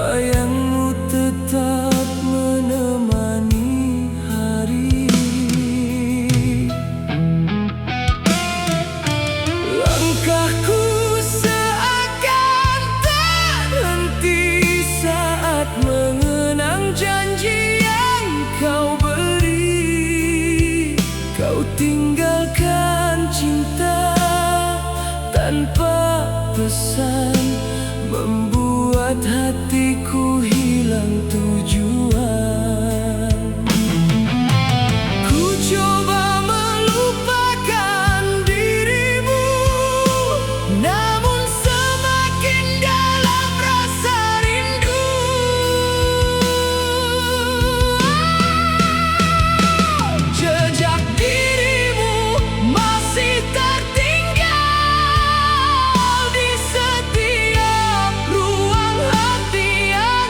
bayangmu tetap menemani hari. Langkahku seakan tak henti saat mengenang janji yang kau beri. Kau tinggalkan cinta tanpa pesan, membuat hatiku hilang tujuan. Ku coba melupakan dirimu, namun semakin dalam rasa rindu. Jejak dirimu masih tertinggal di setiap ruang hati yang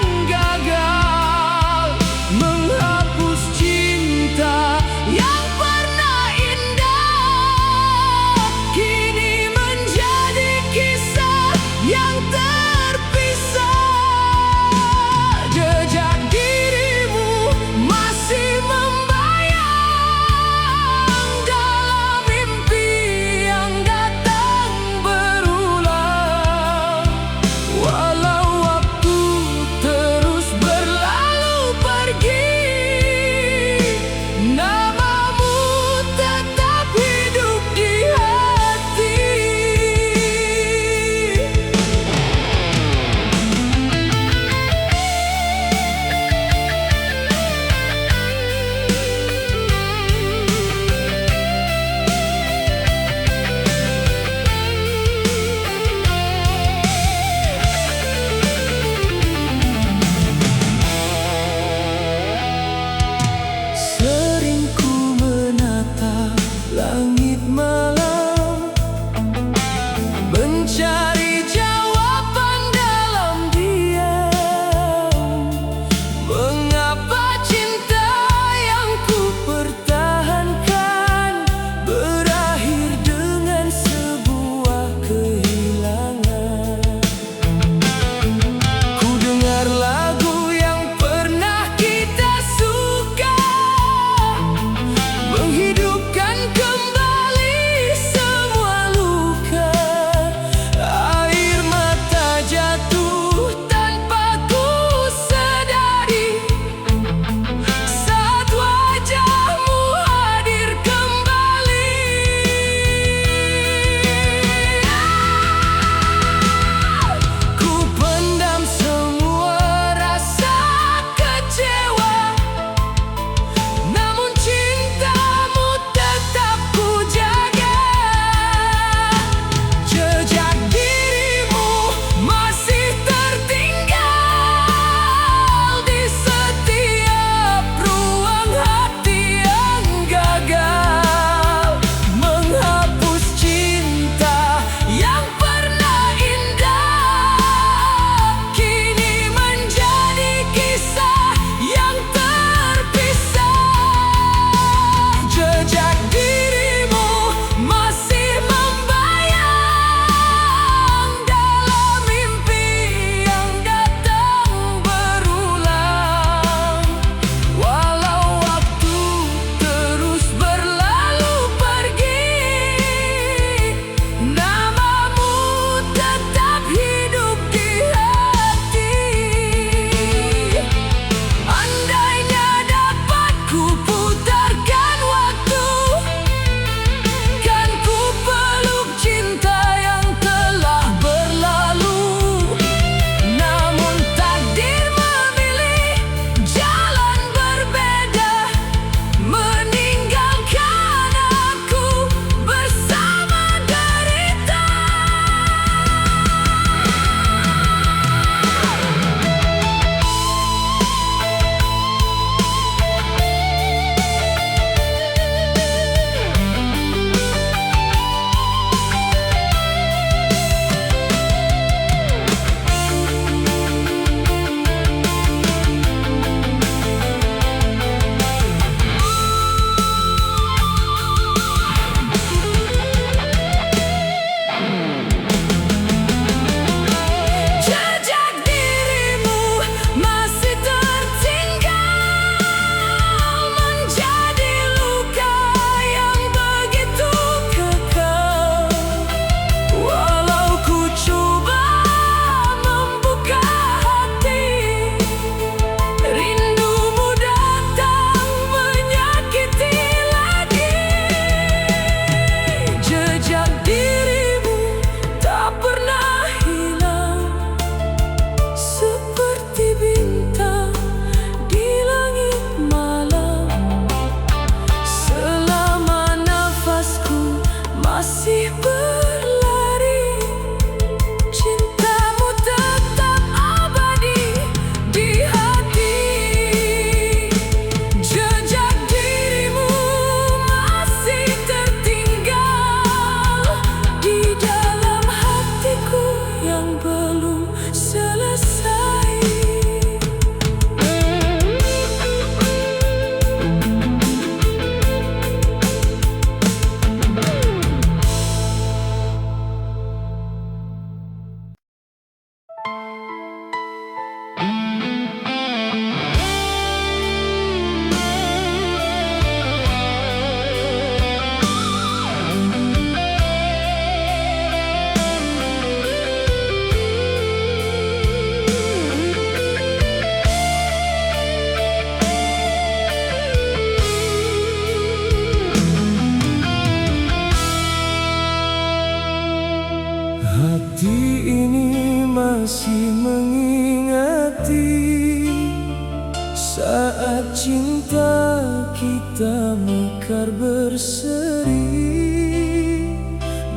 cinta kita mekar berseri,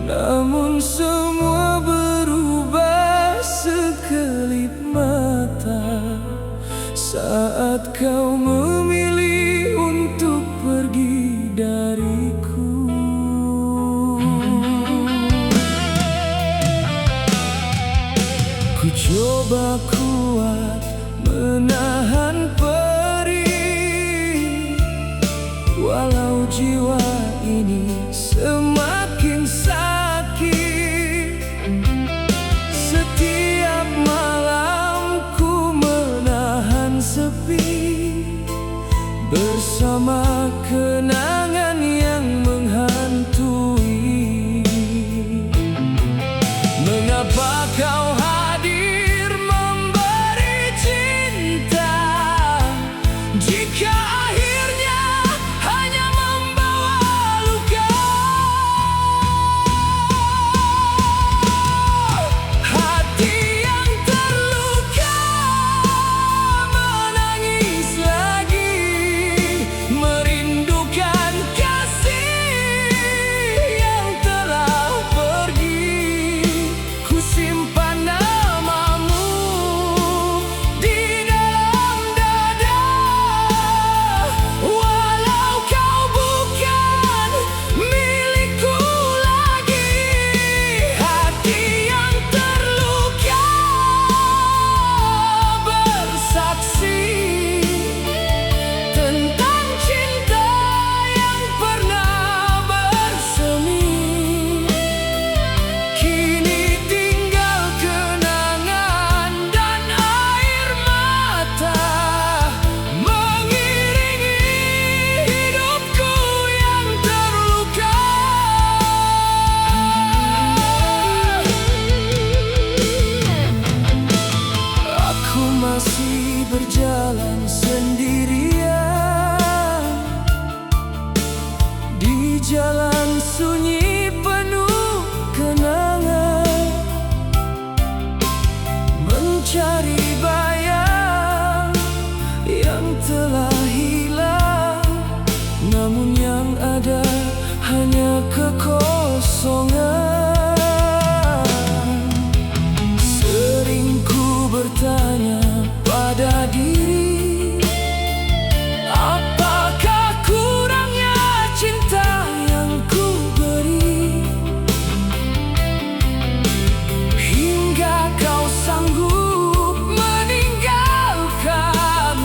namun semua berubah sekelip mata saat kau memilih untuk pergi dariku. Ku coba kuat menahan perih, walau jiwa ini semakin sakit. Setiap malam ku menahan sepi bersama kenangan yang menghantui. Mengapa kau hadir memberi cinta jika akhirnya hanya membawa luka? Hati yang terluka menangis lagi, merindukan kasih yang telah pergi. Ku simpan namamu di dalam dada, walau kau bukan milikku lagi. Hati yang terluka bersaksi tentang cinta yang pernah bersemi. Kini tinggal kenangan dan air mata mengiringi hidupku yang terluka. Aku masih berjalan sendirian di jalan sunyi penuh kenangan, mencari bayang yang telah hilang, namun yang ada hanya kekosongan. Sering ku bertanya pada diri, apakah kurangnya cinta yang ku beri, hingga kau sanggup meninggalkan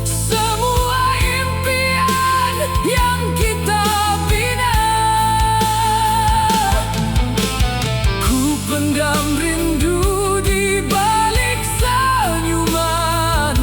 semua impian yang kita bina. Ku pendam rindu di balik senyuman,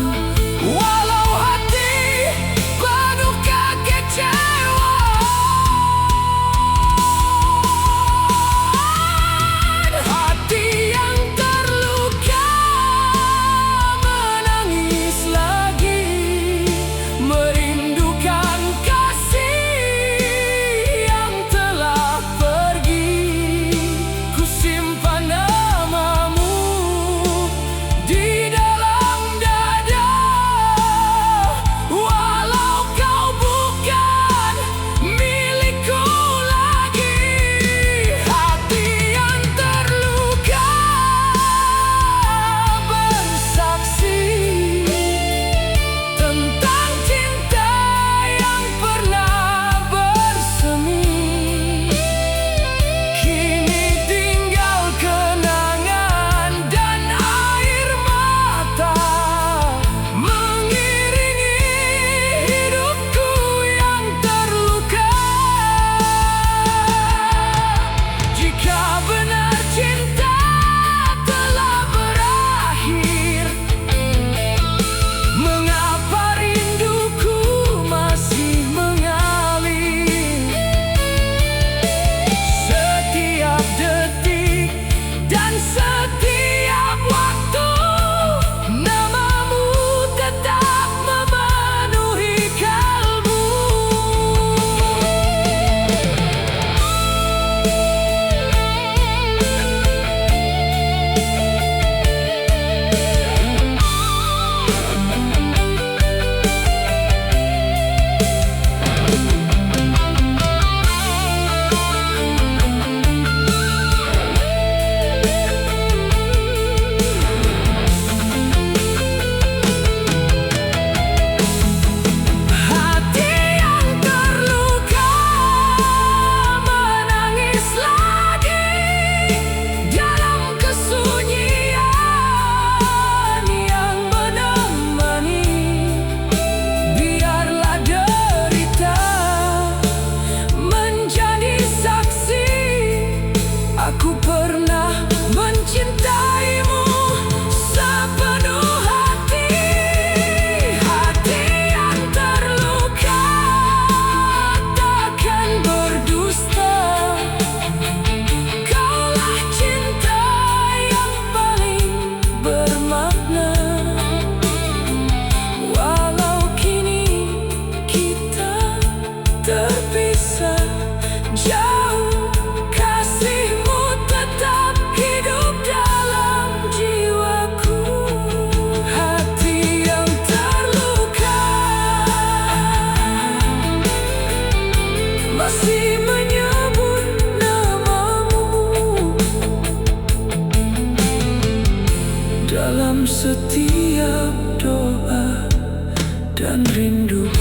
dan rinduku.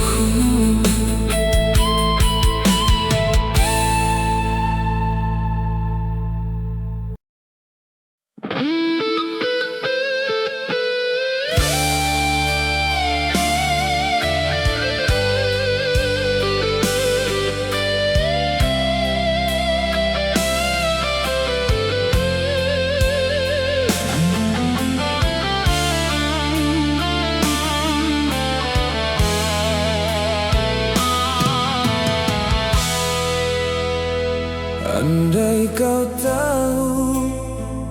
Andai kau tahu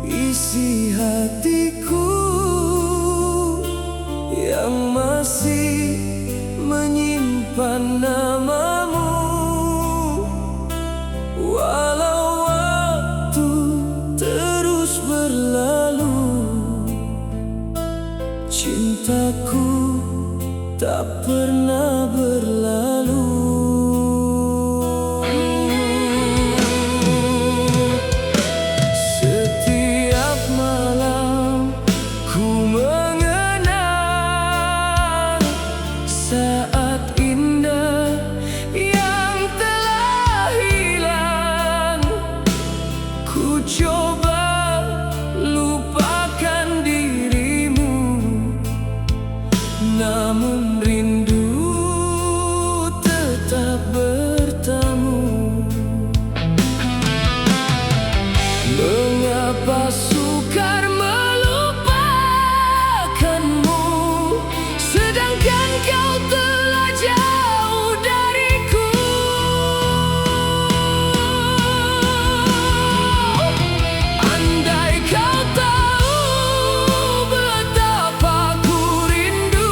isi hatiku yang masih menyimpan namamu, walau waktu terus berlalu, cintaku tak pernah berlalu. Saat indah yang telah hilang, ku coba lupakan dirimu, namun rindu tetap bertamu. Mengapa sukar melupakanmu, sedangkan kau telah jauh dariku. Andai kau tahu betapa ku rindu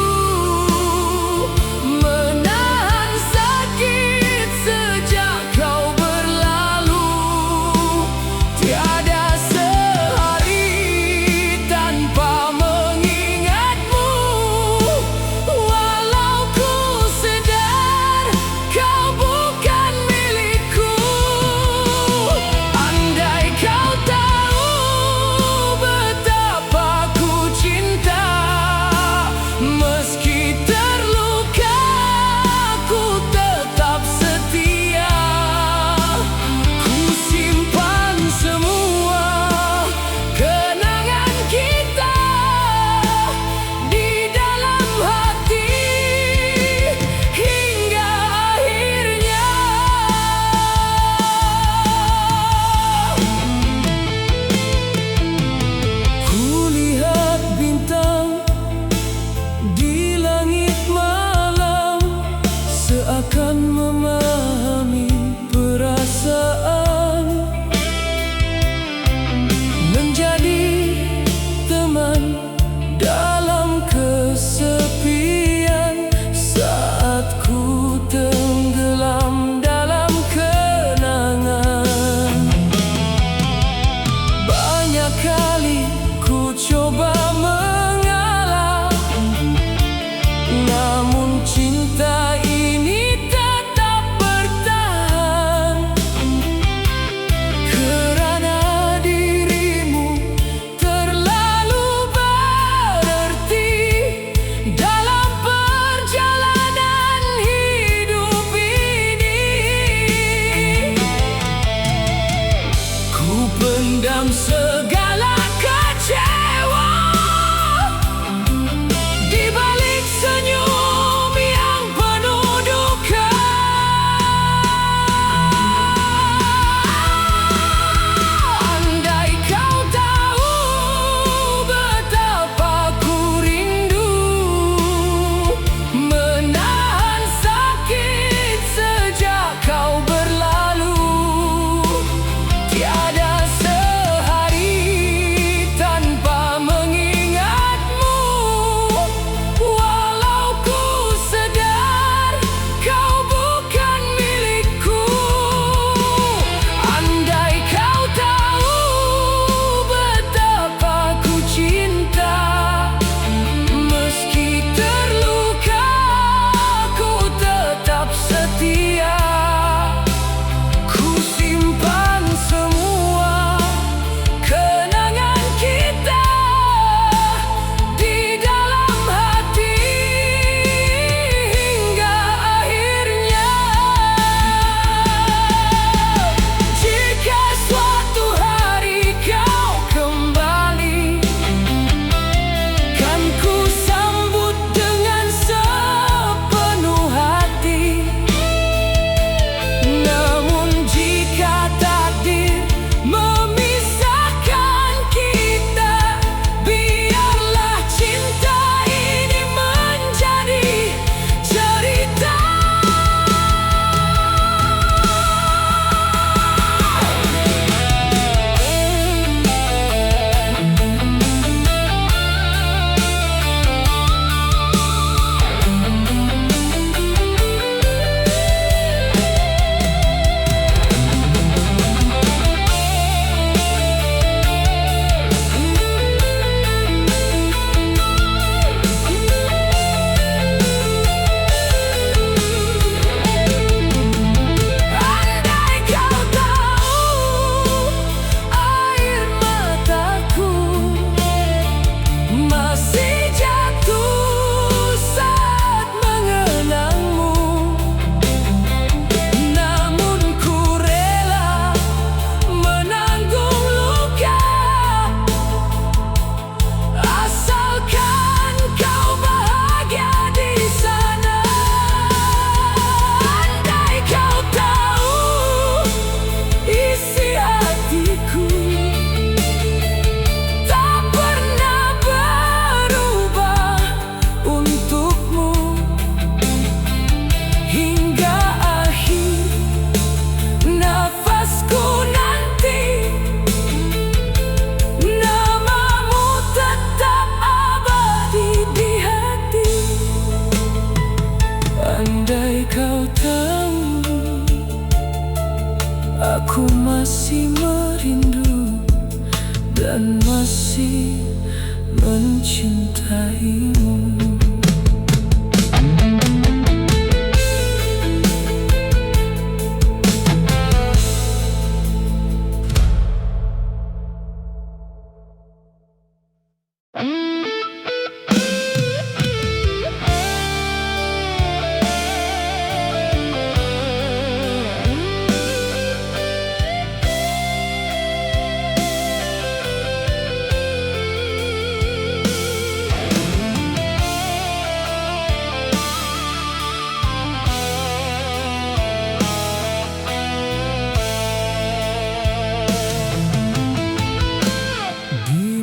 Aku masih merindu dan masih mencintaimu.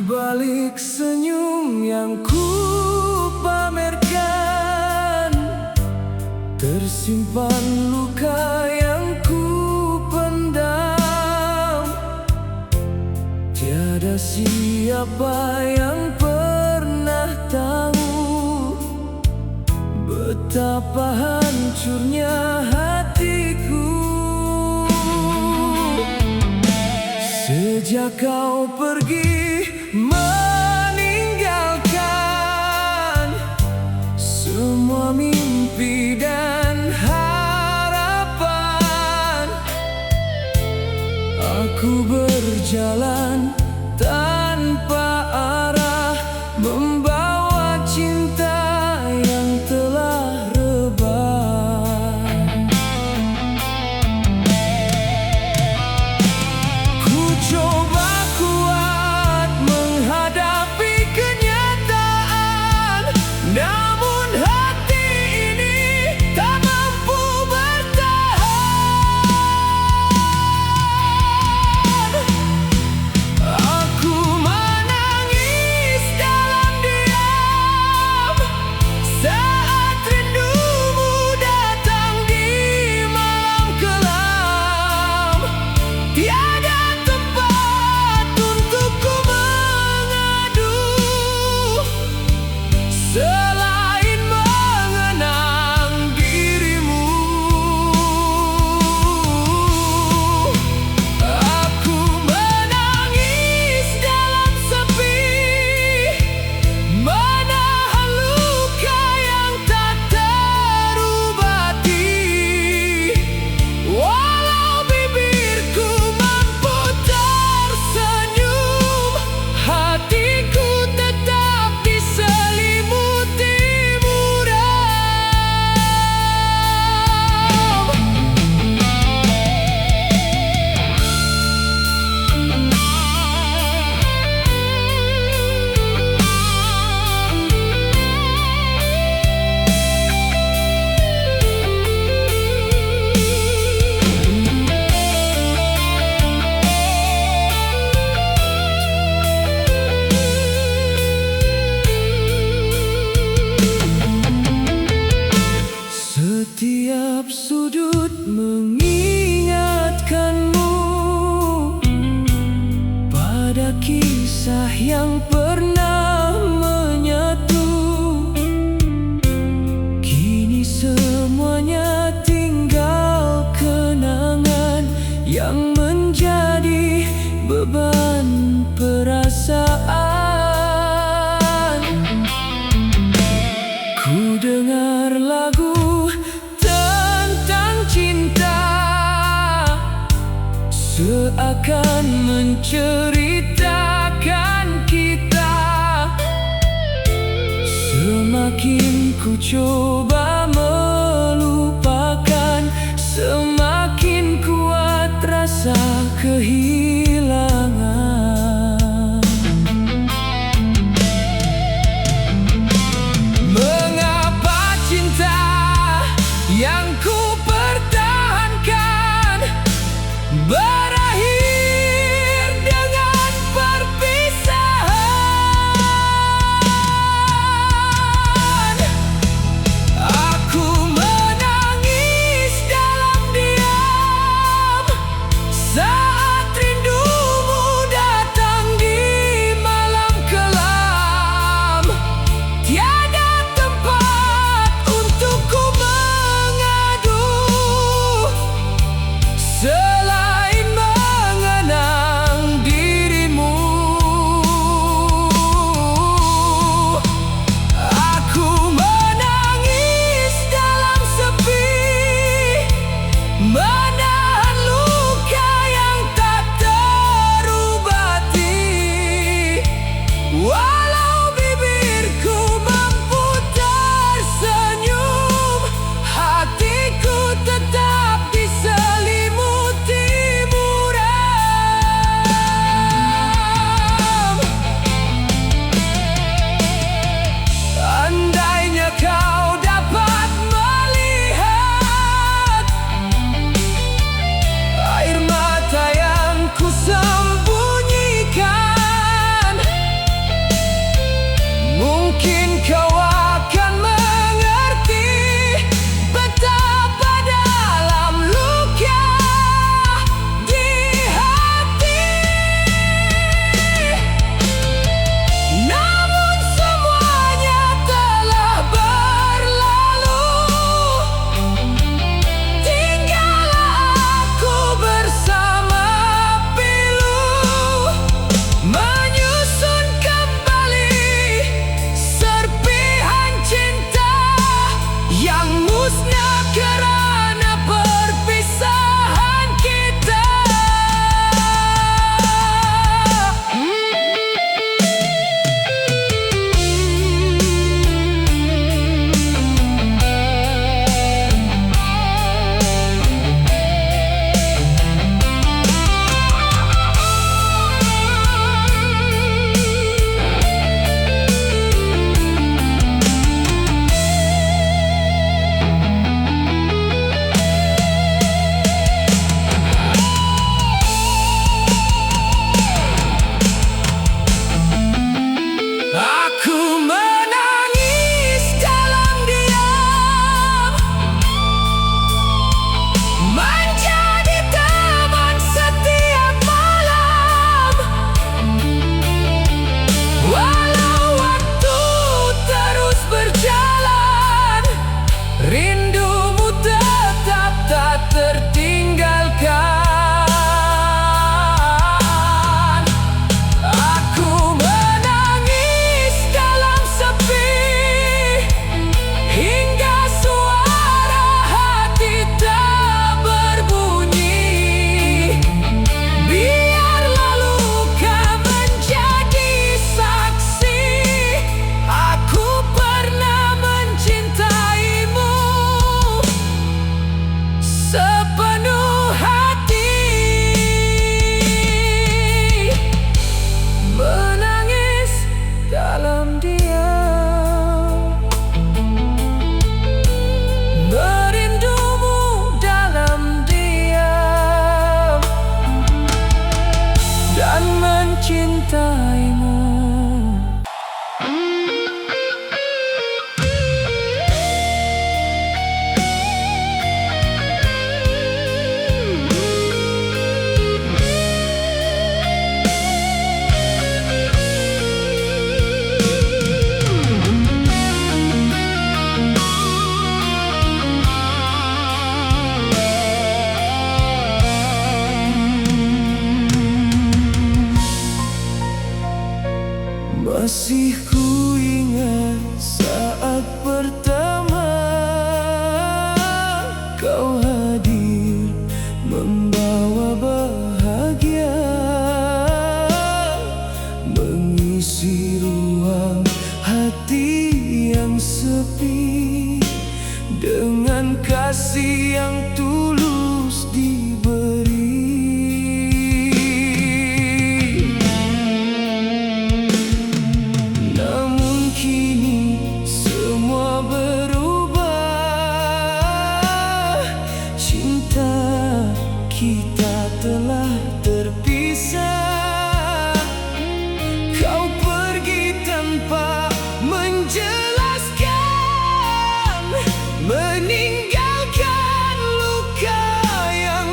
Balik senyum yang ku pamerkan, tersimpan luka yang ku pendam. Tiada siapa yang pernah tahu betapa hancurnya hatiku sejak kau pergi meninggalkan semua mimpi dan harapan. Aku berjalan tanpa arah, membawa cinta yang telah rebah. Ku coba kuat menghadapi kenyataan, namun hati ini tak mampu bertahan. Aku menangis dalam diam saat rindumu datang di malam kelam. Tiada tempat untukku mengadu selain mengenang dirimu. Aku menangis dalam sepi, menahan luka yang tak terobati. Walau bibirku mampu tersenyum, hatiku tetap diselimuti muram. Setiap sudut mengingatkanmu pada kisah yang pernah menyatu. Kini semuanya tinggal kenangan yang menjadi beban perasaan. Ku dengar lagu tentang cinta, seakan menceritakan kita. Semakin ku coba melupakan, semakin kuat rasa kehilangan. Mengapa cinta yang ku pertahankan berakhir dengan perpisahan? Aku menangis dalam diam saat rindu pertama kau hadir membawa bahagia, mengisi ruang hati yang sepi dengan kasih yang tulus diberi. Namun kini semua berubah, cinta kita telah terpisah. Kau pergi tanpa menjelaskan, meninggalkan luka yang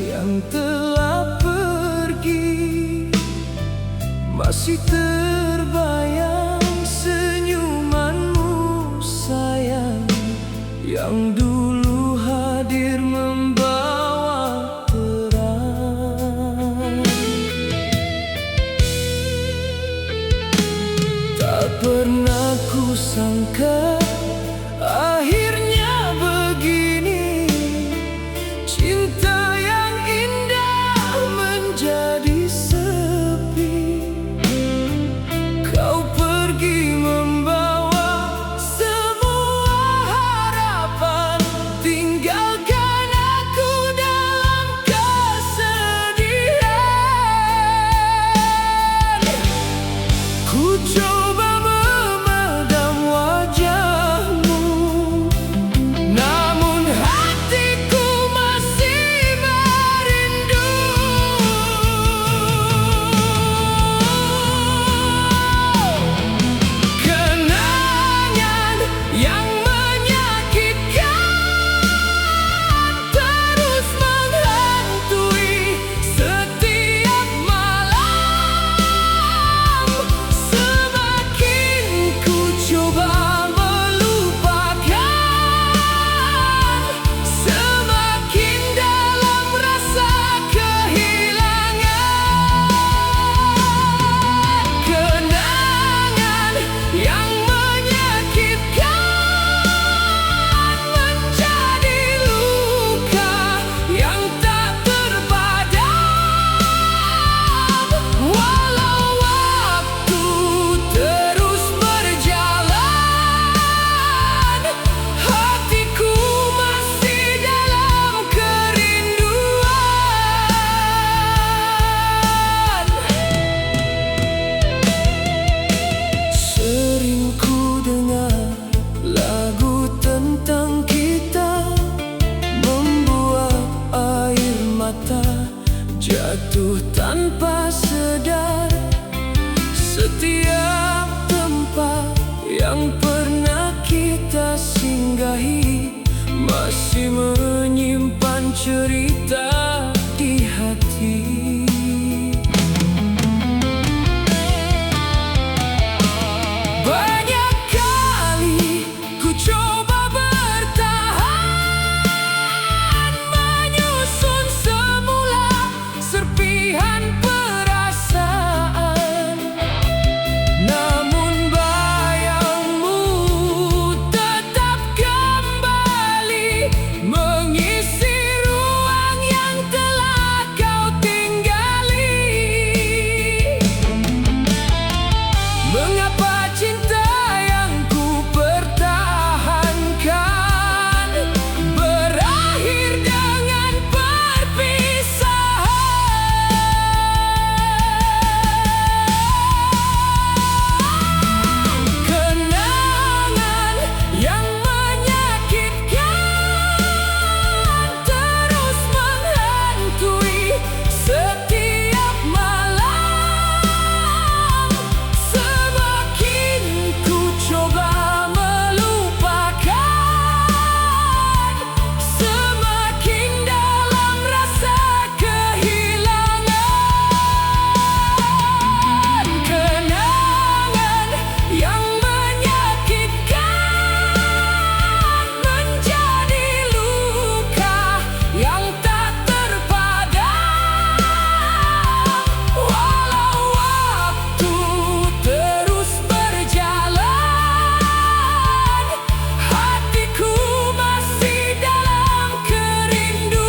yang telah pergi. Masih terbayang senyumanmu sayang, yang dulu hadir membawa terang. Tak pernah ku sangka akhirnya begini, cinta yang indah menjadi sepi. Kau pergi membawa semua harapan, tinggalkan aku dalam kesedihan. Ku coba memadam wajahmu, namun hatiku masih merindu. Kenangan yang menyakitkan terus menghantui setiap malam. Semakin ku coba melupakan, semakin dalam rasa kehilangan. Kenangan yang menyakitkan menjadi luka yang tak terpadam. Walau waktu terus berjalan, hatiku masih dalam kerinduan. Sering ku dengar lagu tentang kita, membuat air mata jatuh tanpa sadar. Setiap tempat yang pernah kita singgahi masih menyimpan cerita di hati. Banyak kali ku coba bertahan, menyusun semula serpihan perasaan, namun bayangmu tetap kembali mengisi ruang yang telah kau tinggali. Mengapa cinta yang ku pertahankan berakhir dengan perpisahan? Kenangan yang menyakitkan terus menghantui setiap malam. Semakin ku coba melupakan, semakin dalam rasa kehilangan. Kenangan yang menyakitkan menjadi luka yang tak terpadam. Walau waktu terus berjalan, hatiku masih dalam kerinduan.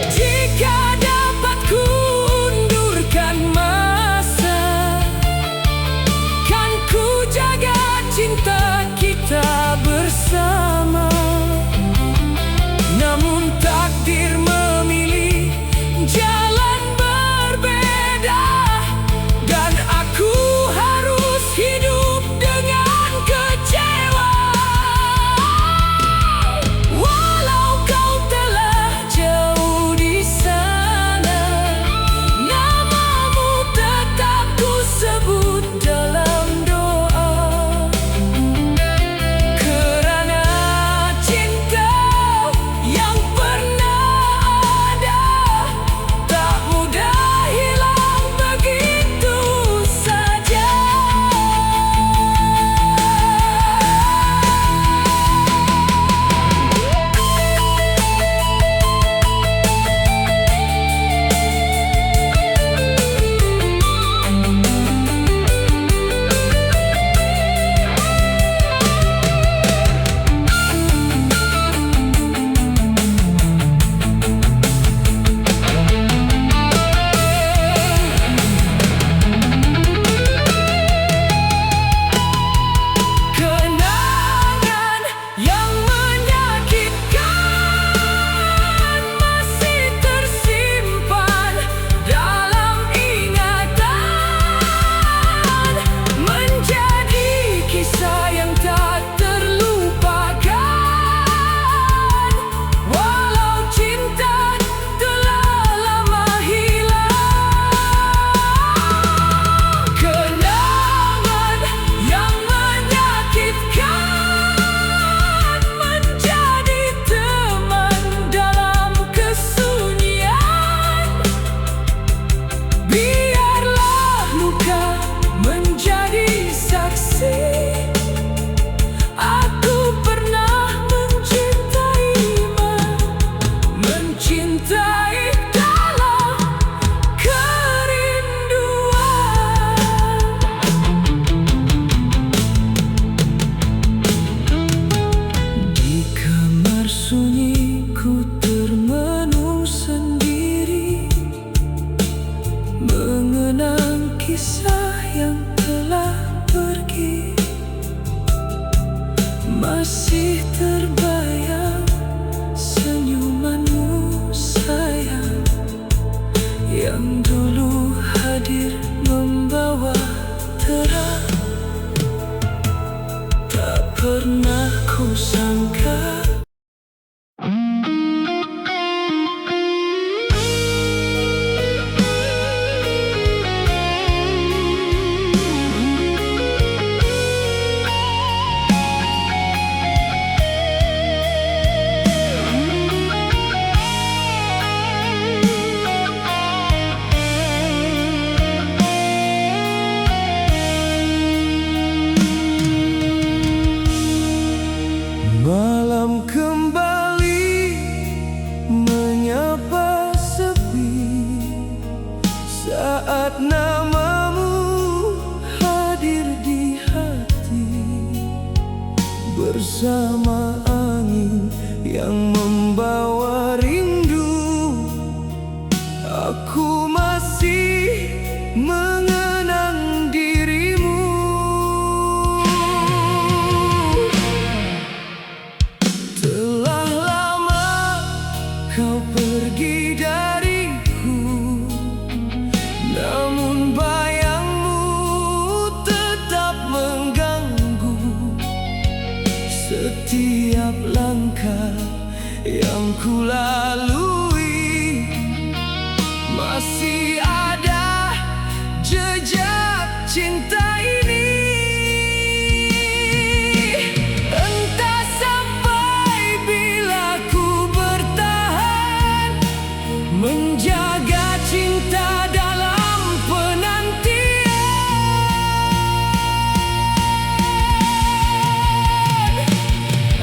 Jika dapat ku undurkan masa, kan ku jaga cinta kita bersama. Namun takdir memilih jalan berbeda, dan aku harus hidup dengan kecewa. Walau kau telah jauh di sana, namamu tetap ku sebut dalam doa. masih terbayang senyumanmu sayang, yang dulu hadir membawa terang. Tak pernah ku sangka malam kembali menyapa sepi saat namamu hadir di hati, bersama angin yang membawa rindu. Aku masih mengenang dirimu. Telah lama kau pergi dariku, namun bayangmu tetap mengganggu. Setiap langkah yang ku lalui masih ada jejak cinta ini. Entah sampai bila ku bertahan menjaga cinta dalam penantian.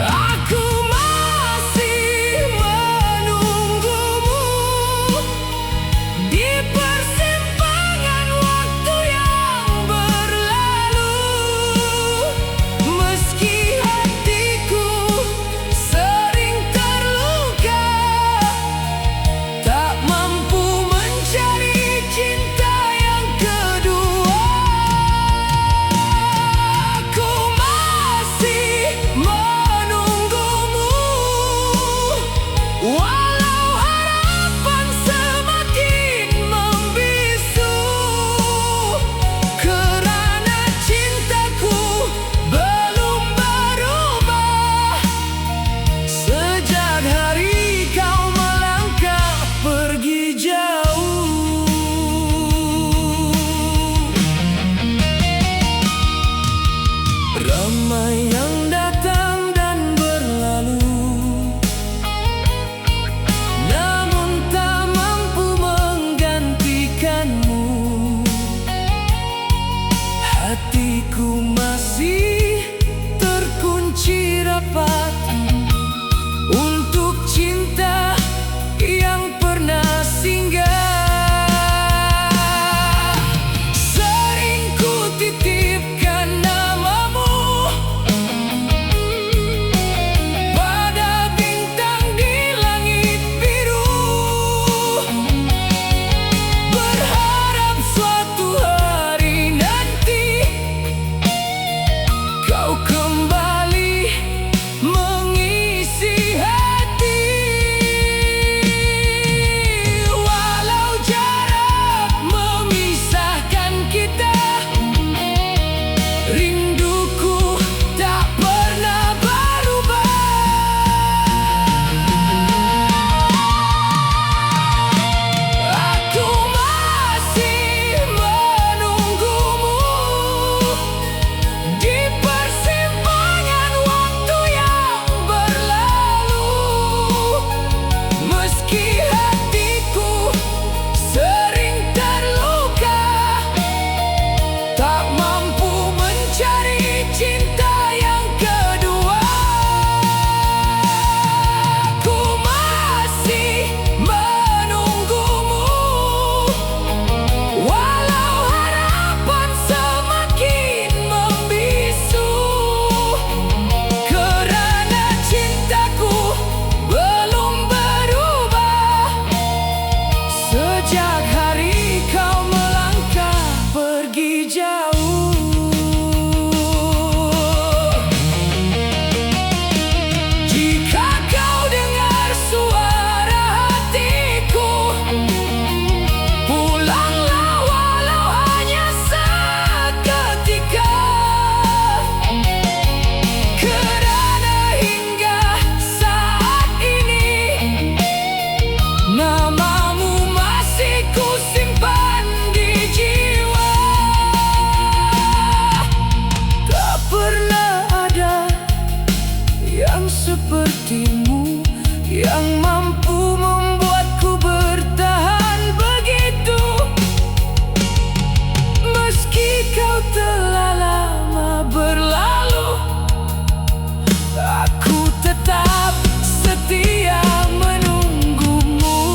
Aku masih menunggumu di persimpangan waktu yang berlalu. Meski hatiku sering terluka, tak mampu mencari cinta yang kedua. Aku masih menunggumu, walau harapan semakin membisu, kerana cintaku belum berubah sejak hari kau melangkah pergi jauh. Ramai yang datang dan berlalu, namun tak mampu menggantikanmu. Hatiku masih terkunci rapat untuk cinta yang pernah singgah. Sering ku titipkan namamu pada bintang di langit biru, berharap suatu hari nanti kau kembali sepertimu yang mampu membuatku bertahan begitu. Meski kau telah lama berlalu, aku tetap setia menunggumu.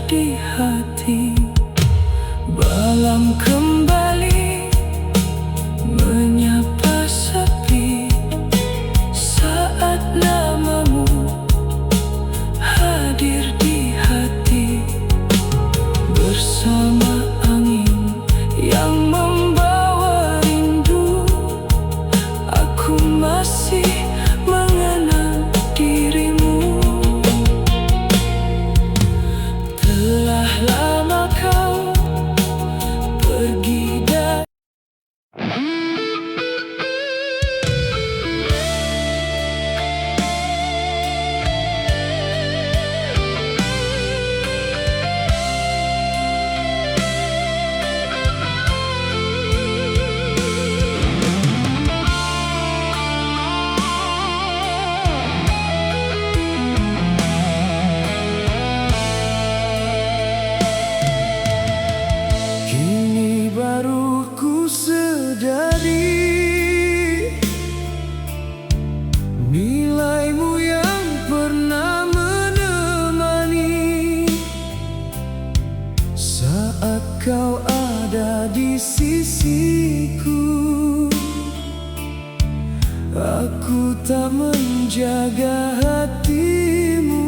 Di hati, malam kembali menyapa sepi saat namamu hadir di hati. Bersama angin yang membawa rindu, aku masih mengenal dirimu. Telah lama kau pergi dari nilaimu yang pernah menemani saat kau ada di sisiku. Aku tak menjaga hatimu,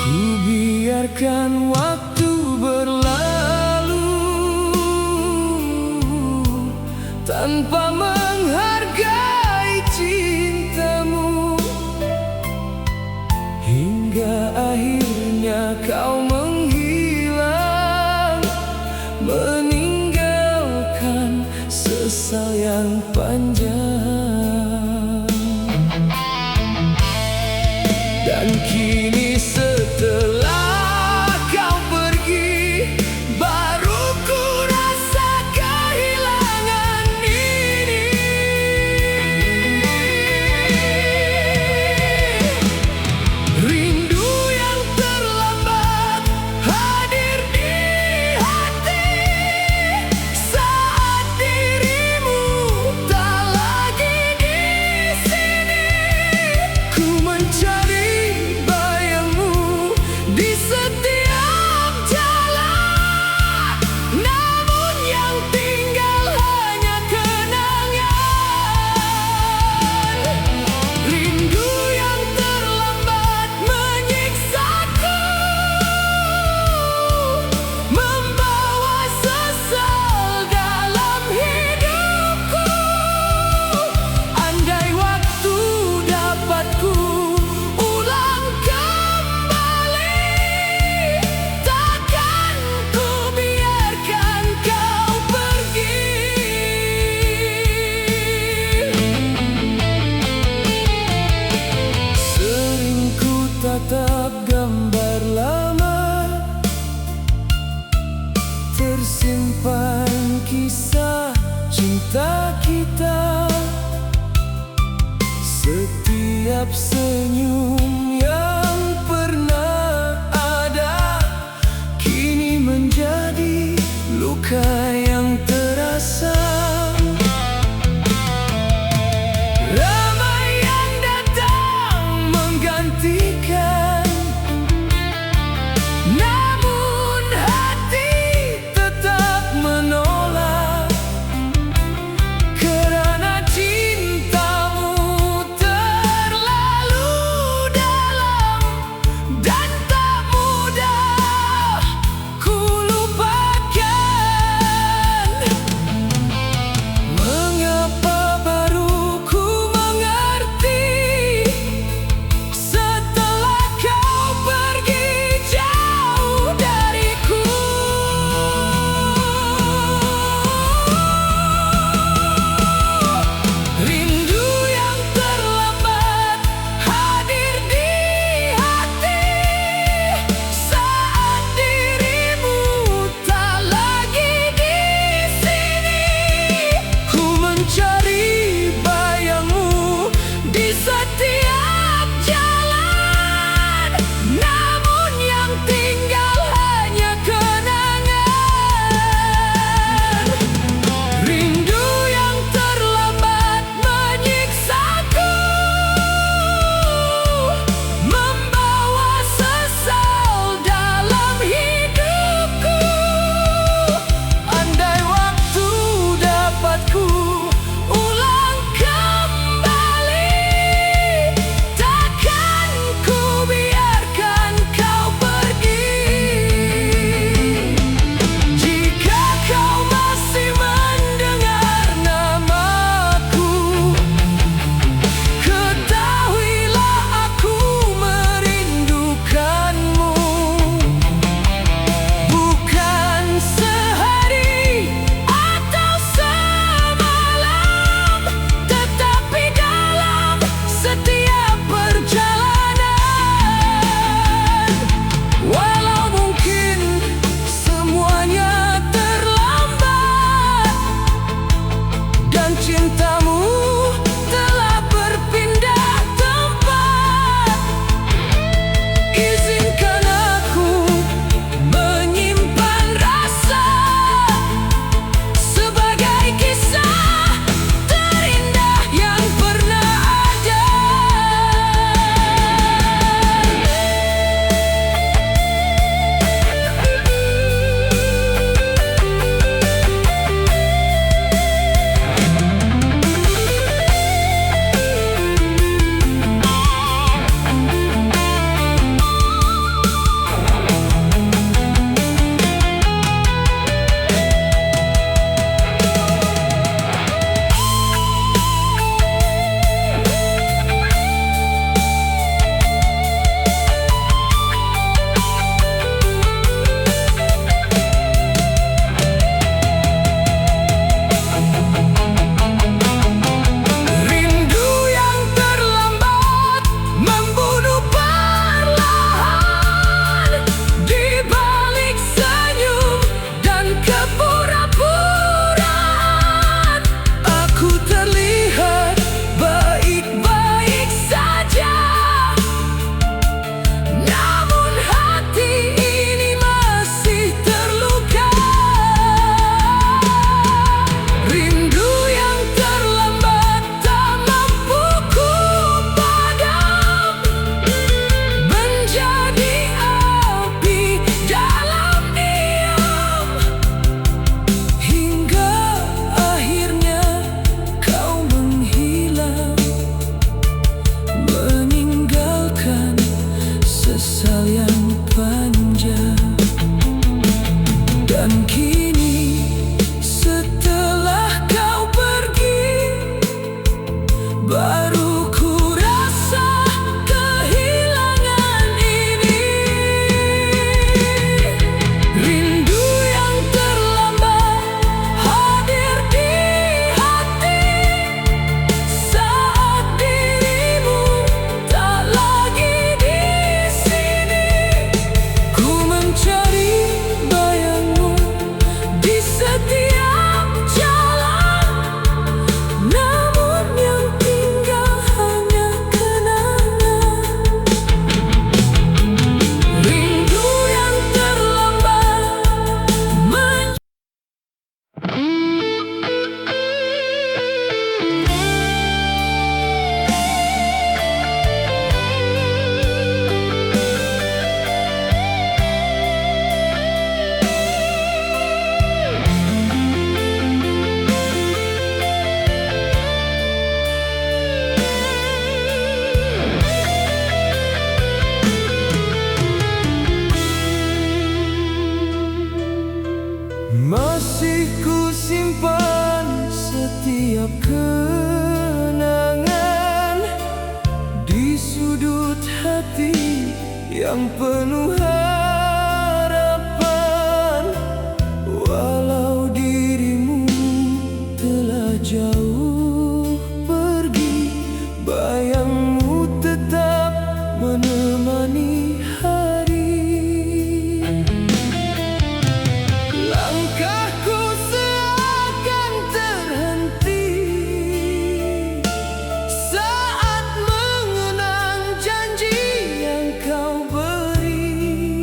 ku biarkan waktu berlalu tanpa menghargai cintamu, hingga akhirnya kau menghilang, meninggalkan sesal yang panjang. Dan kini setelah kau tersimpan kisah cinta kita. Setiap senyum yang pernah ada kini menjadi luka yang terasa. Ramai yang datang menggantikan, namun hati tetap menolak. Kerana cintamu terlalu dalam dan tak mudah ku lupakan. Mengapa baru ku mengerti setelah kau pergi jauh dariku. Rindu yang terlambat hadir di hati saat dirimu tak lagi di sini. Ku mencari bayangmu di setiap jalan, namun yang tinggal hanya kenangan. Rindu yang terlambat menyiksaku, membawa sesal dalam hidupku. Andai waktu dapat ku ulang kembali, takkan ku biarkan kau pergi. Jika kau masih mendengar namaku, ketahuilah aku merindukanmu. Bukan sehari atau semalam, tetapi dalam setiap perjalanan. Walau mungkin semuanya terlambat dan cintamu telah berpindah tempat, izinkan aku menyimpan rasa sebagai kisah terindah yang pernah ada. Rindu yang terlambat membunuh perlahan, di balik senyum dan kepura-puraan. Aku terlihat baik-baik saja, namun hati ini masih terluka. Rindu yang terlambat tak mampu ku padam, menjadi api dalam diam, hingga akhirnya kau menghilang, meninggalkan sesal yang panjang. Dan kini setelah kau pergi, baru ku rasa kehilangan ini. Rindu yang terlambat hadir di hati saat dirimu tak lagi di sini. Ku mencari bayangmu masih ku simpan setiap kenangan di sudut hati yang penuh harapan. Walau dirimu telah jauh pergi, bayangmu tetap menemani hari. Langkahku seakan terhenti saat mengenang janji yang kau beri.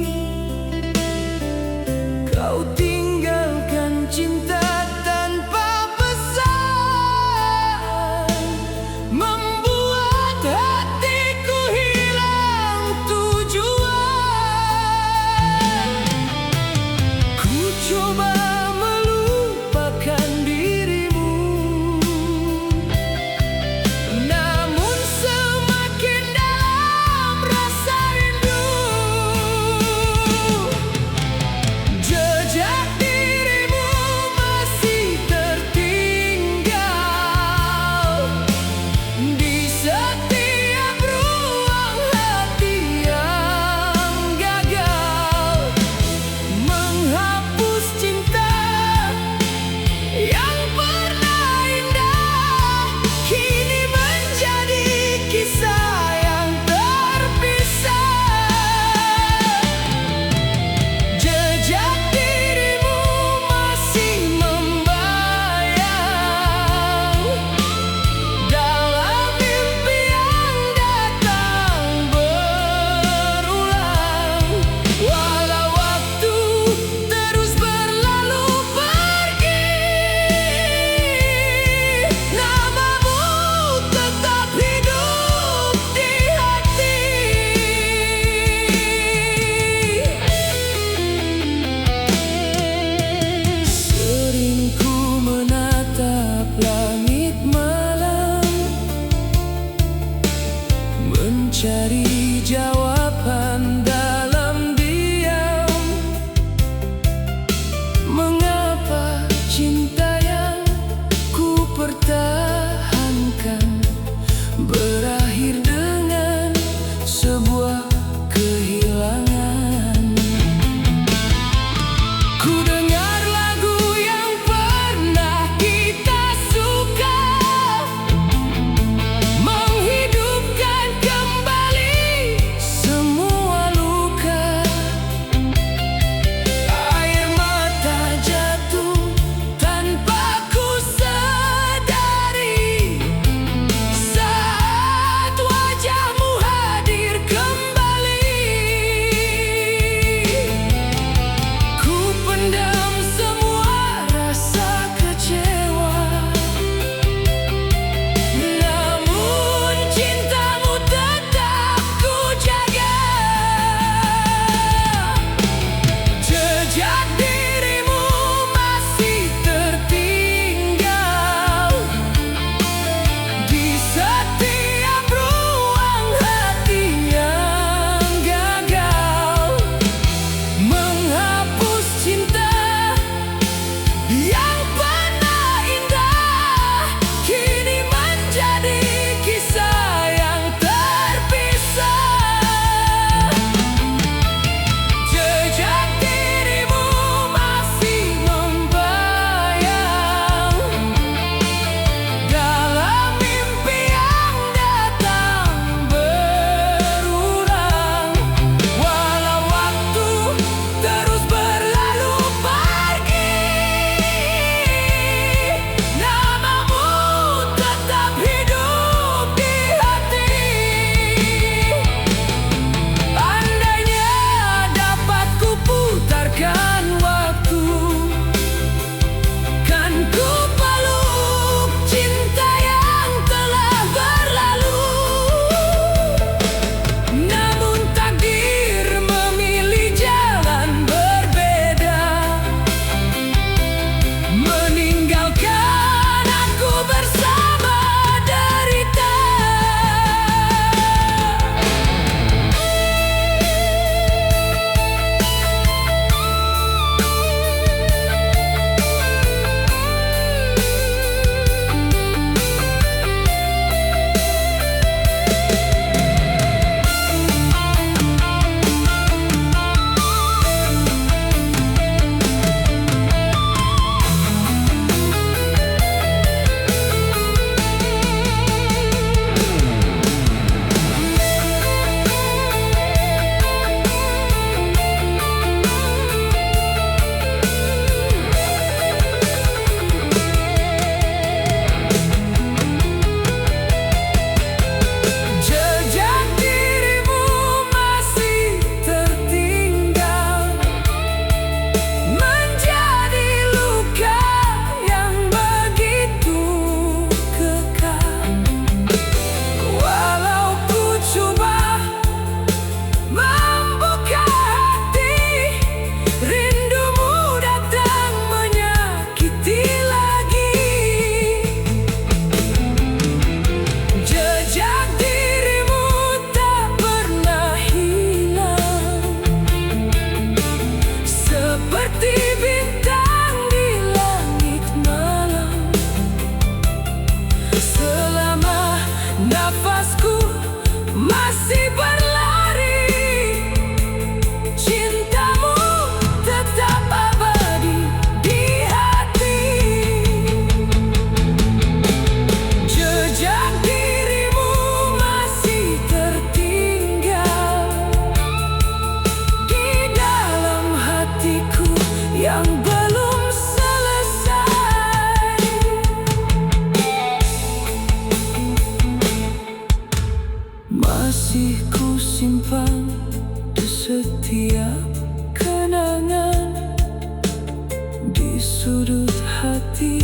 di sudut hati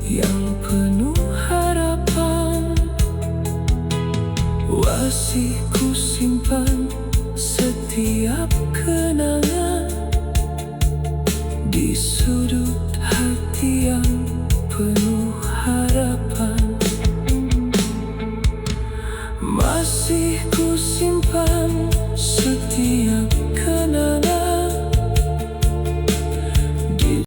yang penuh harapan. Masih ku simpan setiap kenangan di sudut hati yang penuh harapan. Masih ku simpan setiap